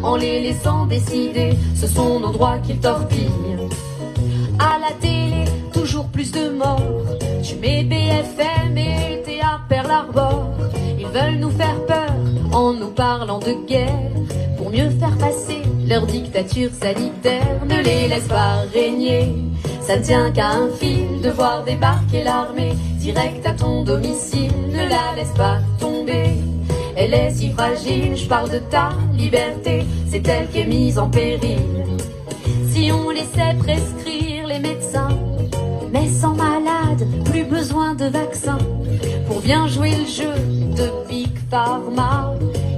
en les laissant décider. Ce sont nos droits qu'ils torpillent. À la télé, toujours plus de morts. Tu mets BFM et TA Pearl Harbor. Ils veulent nous faire peur en nous parlant de guerre, pour mieux faire passer leur dictature sanitaire. Ne les laisse pas régner, ça ne tient qu'à un fil de voir débarquer l'armée direct à ton domicile. Ne la laisse pas tomber, elle est si fragile. Je parle de ta liberté, c'est elle qui est mise en péril. Si on laissait prescrire les médecins, mais sans malade, plus besoin de vaccins, pour bien jouer le jeu de Big Pharma.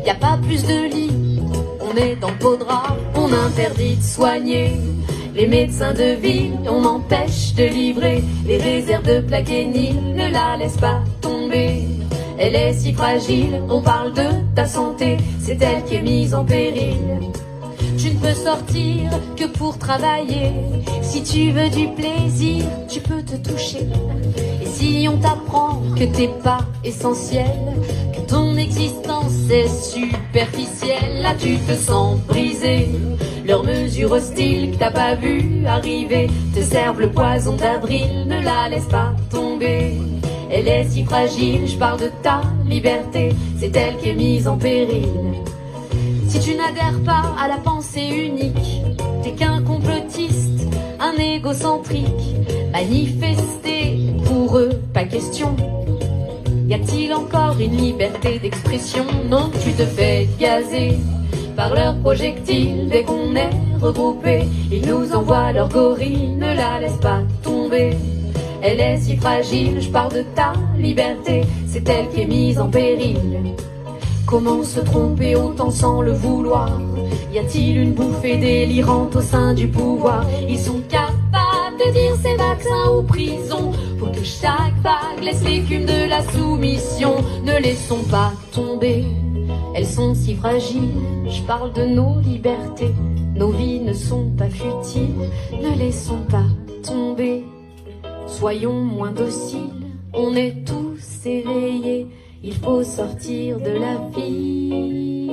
Y a pas plus de lits, on est dans le pot de drap. On interdit de soigner les médecins de ville, on empêche de livrer les réserves de Plaquenil. Ne la laisse pas tomber, elle est si fragile. On parle de ta santé, c'est elle qui est mise en péril. Tu ne peux sortir que pour travailler. Si tu veux du plaisir, tu peux te toucher. Et si on t'apprend que t'es pas essentiel, que ton existence est superficielle, là tu te sens brisé. Leurs mesures hostiles que t'as pas vu arriver te servent le poison d'avril. Ne la laisse pas tomber, elle est si fragile. Je parle de ta liberté, c'est elle qui est mise en péril. Si tu n'adhères pas à la pensée unique, t'es qu'un complotiste, un égocentrique. Manifester pour eux, pas question. Y a-t-il encore une liberté d'expression? Non, tu te fais gazer par leurs projectiles. Dès qu'on est regroupés, ils nous envoient leurs gorilles. Ne la laisse pas tomber, elle est si fragile. Je parle de ta liberté, c'est elle qui est mise en péril. Comment se tromper autant sans le vouloir? Y a-t-il une bouffée délirante au sein du pouvoir? Ils sont capables de dire c'est vaccin ou prison, pour que chaque vague laisse l'écume de la soumission. Ne laissons pas tomber, elles sont si fragiles. Je parle de nos libertés, nos vies ne sont pas futiles. Ne laissons pas tomber, soyons moins dociles. On est tous éveillés, il faut sortir de la vie.